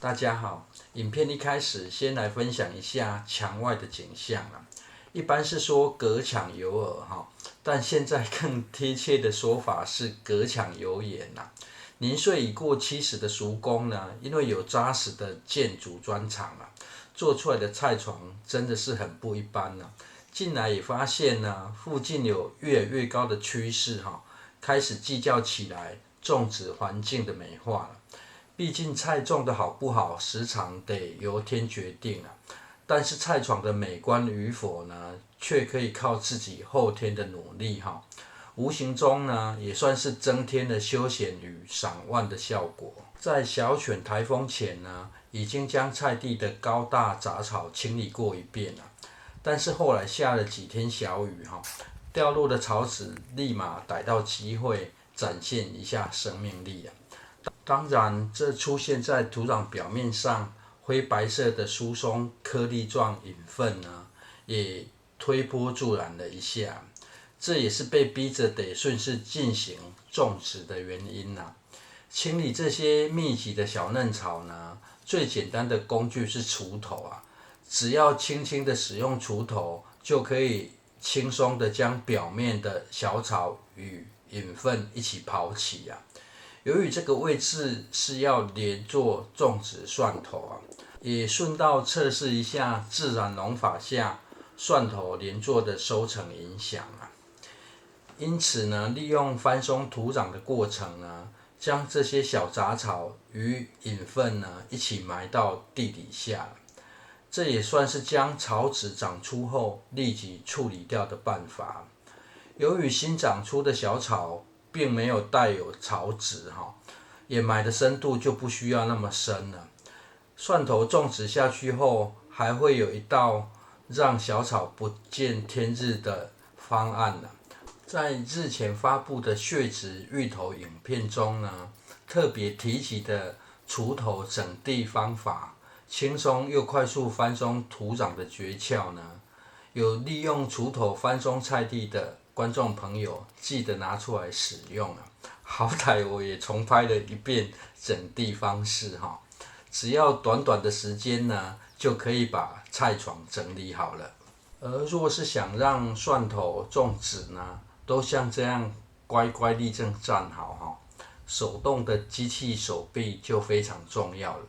大家好，影片一开始先来分享一下墙外的景象啊。一般是说隔墙有耳哈，但现在更贴切的说法是隔墙有眼呐。年岁已过70的叔公呢，因为有扎实的建筑专长啊，做出来的菜床真的是很不一般呐。近来也发现呢，附近有越来越高的趋势哈，开始计较起来种植环境的美化了。毕竟菜种的好不好，时常得由天决定啊。但是菜床的美观与否呢，却可以靠自己后天的努力哈。无形中呢，也算是增添了休闲与赏玩的效果。在小犬台风前呢，已经将菜地的高大杂草清理过一遍了。但是后来下了几天小雨哈，掉落的草籽立马逮到机会，展现一下生命力啊。当然，这出现在土壤表面上灰白色的疏松颗粒状隐分呢，也推波助澜了一下。这也是被逼着得顺势进行种植的原因呐。清理这些密集的小嫩草呢，最简单的工具是锄头啊。只要轻轻的使用锄头，就可以轻松的将表面的小草与隐分一起刨起啊。由于这个位置是要连做种植蒜头啊，也顺道测试一下自然农法下蒜头连作的收成影响啊。因此呢，利用翻松土壤的过程呢，将这些小杂草与隐分呢一起埋到地底下，这也算是将草籽长出后立即处理掉的办法。由于新长出的小草并没有带有草籽哈，也埋的深度就不需要那么深了。蒜头种植下去后，还会有一道让小草不见天日的方案呢。在日前发布的血质芋头影片中呢，特别提及的锄头整地方法，轻松又快速翻松土壤的诀窍呢，有利用锄头翻松菜地的观众朋友，记得拿出来使用啊！好歹我也重拍了一遍整地方式哈，只要短短的时间呢，就可以把菜床整理好了。而若是想让蒜头种植呢，都像这样乖乖立正站好哈，手动的机器手臂就非常重要了。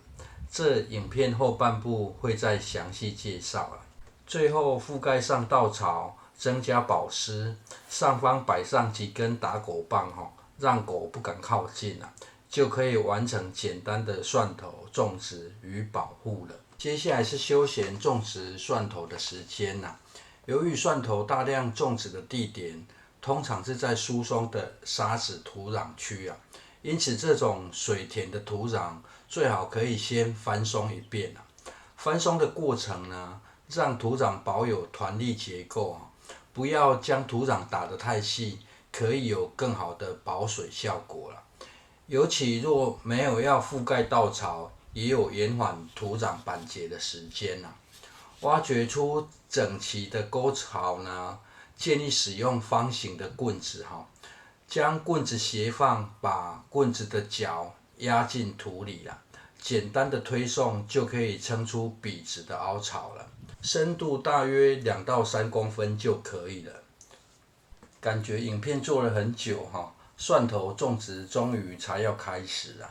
这影片后半部会再详细介绍了。最后覆盖上稻草，增加保湿，上方摆上几根打狗棒哈，让狗不敢靠近啊，就可以完成简单的蒜头种植与保护了。接下来是休闲种植蒜头的时间呐。由于蒜头大量种植的地点通常是在疏松的沙质土壤区啊，因此这种水田的土壤最好可以先翻松一遍啊。翻松的过程呢，让土壤保有团粒结构，不要将土壤打得太细，可以有更好的保水效果了。尤其若没有要覆盖稻草，也有延缓土壤板结的时间啊。挖掘出整齐的沟槽呢，建议使用方形的棍子哈，将棍子斜放，把棍子的角压进土里了。简单的推送就可以撑出笔直的凹槽了，深度大约2到3公分就可以了。感觉影片做了很久哈，蒜头种植终于才要开始啊。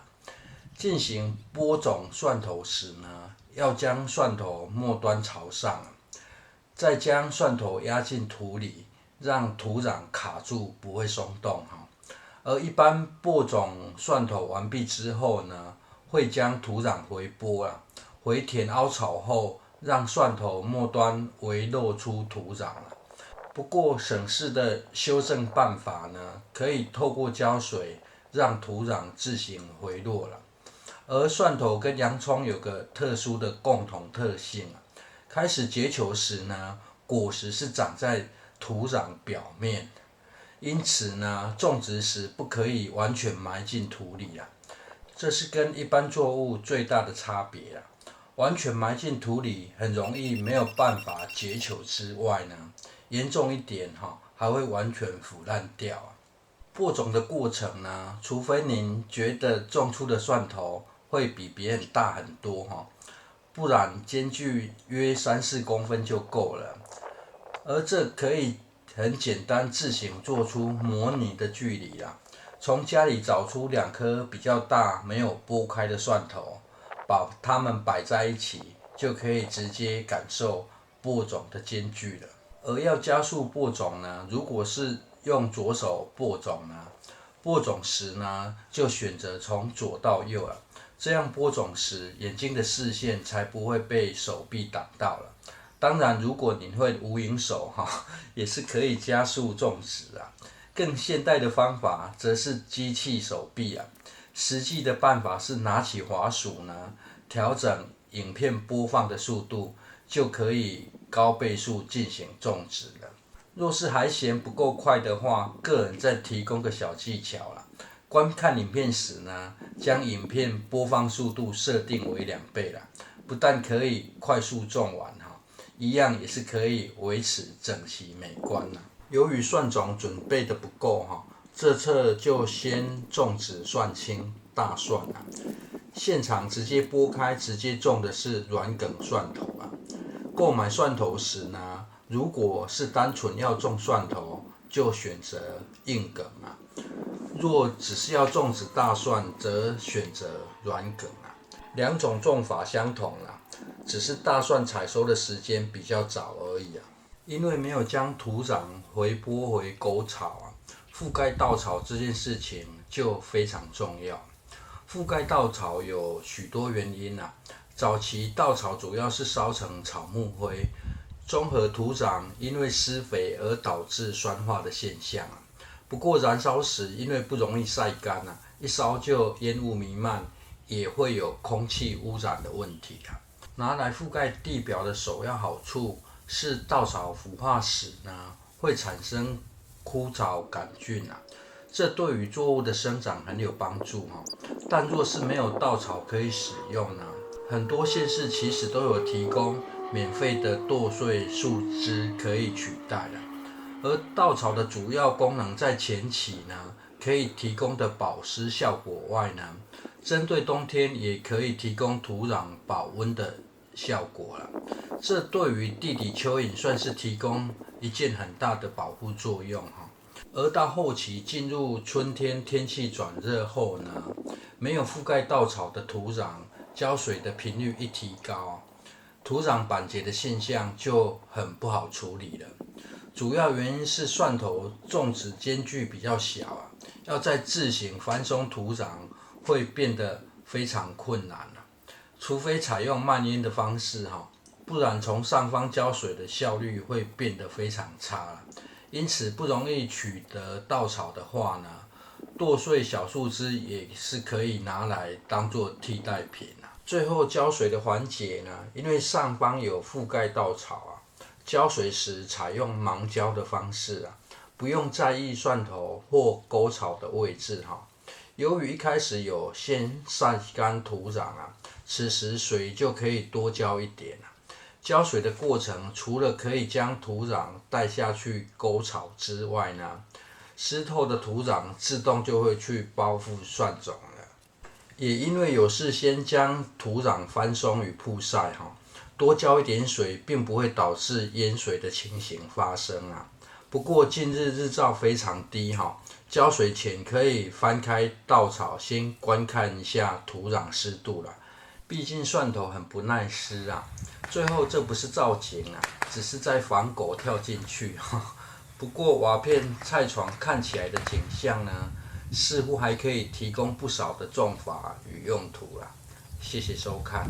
进行播种蒜头时呢，要将蒜头末端朝上，再将蒜头压进土里，让土壤卡住，不会松动哈。而一般播种蒜头完毕之后呢，会将土壤回播啊，回填凹槽后，让蒜头末端微露出土壤了。不过省事的修正办法呢，可以透过浇水让土壤自行回落了。而蒜头跟洋葱有个特殊的共同特性啊，开始结球时呢，果实是长在土壤表面，因此呢，种植时不可以完全埋进土里啊，这是跟一般作物最大的差别啊。完全埋进土里很容易没有办法结球之外呢，严重一点还会完全腐烂掉啊。播种的过程呢，除非您觉得种出的蒜头会比别人大很多哈，不然间距约3-4公分就够了。而这可以很简单自行做出模拟的距离啦。从家里找出2颗比较大没有剥开的蒜头，把它们摆在一起，就可以直接感受播种的间距了。而要加速播种呢，如果是用左手播种呢，播种时呢就选择从左到右了，这样播种时眼睛的视线才不会被手臂挡到了。当然，如果你会无影手也是可以加速种植啊。更现代的方法则是机器手臂啊。实际的办法是拿起滑鼠呢，调整影片播放的速度，就可以高倍数进行种植了。若是还嫌不够快的话，个人再提供个小技巧啦。观看影片时呢，将影片播放速度设定为2倍啦，不但可以快速种完一样也是可以维持整齐美观啦。由于蒜种准备的不够这次就先种植蒜青、大蒜啦。现场直接剥开直接种的是软梗蒜头啊。购买蒜头时呢，如果是单纯要种蒜头，就选择硬梗啊。若只是要种植大蒜，则选择软梗啊。2种种法相同啦，只是大蒜采收的时间比较早而已啊。因为没有将土壤回播回沟槽啊，覆盖稻草这件事情就非常重要。覆盖稻草有许多原因啊，早期稻草主要是烧成草木灰，中和土壤因为施肥而导致酸化的现象啊。不过燃烧时因为不容易晒干啊，一烧就烟雾弥漫，也会有空气污染的问题啊。拿来覆盖地表的首要好处是稻草腐化时呢，会产生枯草杆菌啊，这对于作物的生长很有帮助但若是没有稻草可以使用呢，很多县市其实都有提供免费的剁碎树枝可以取代的。而稻草的主要功能在前期呢，可以提供的保湿效果外呢，针对冬天也可以提供土壤保温的效果了。这对于地底蚯蚓算是提供一件很大的保护作用而到后期进入春天，天气转热后呢，没有覆盖稻草的土壤，浇水的频率一提高，土壤板结的现象就很不好处理了。主要原因是蒜头种植间距比较小啊，要再自行翻松土壤会变得非常困难了。除非采用蔓延的方式不然从上方浇水的效率会变得非常差了。因此不容易取得稻草的话呢，剁碎小树枝也是可以拿来当做替代品啊。最后浇水的环节呢，因为上方有覆盖稻草啊，浇水时采用盲浇的方式啊，不用在意蒜头或沟槽的位置由于一开始有先晒干土壤啊，此时水就可以多浇一点啊。浇水的过程除了可以将土壤带下去沟槽之外呢，湿透的土壤自动就会去包覆蒜种了。也因为有事先将土壤翻松与曝晒多浇一点水并不会导致淹水的情形发生啊。不过近日日照非常低浇水前可以翻开稻草先观看一下土壤湿度啦，毕竟蒜头很不耐湿啊。最后这不是造景啊，只是在防狗跳进去不过瓦片菜床看起来的景象呢，似乎还可以提供不少的种法与用途啦。谢谢收看。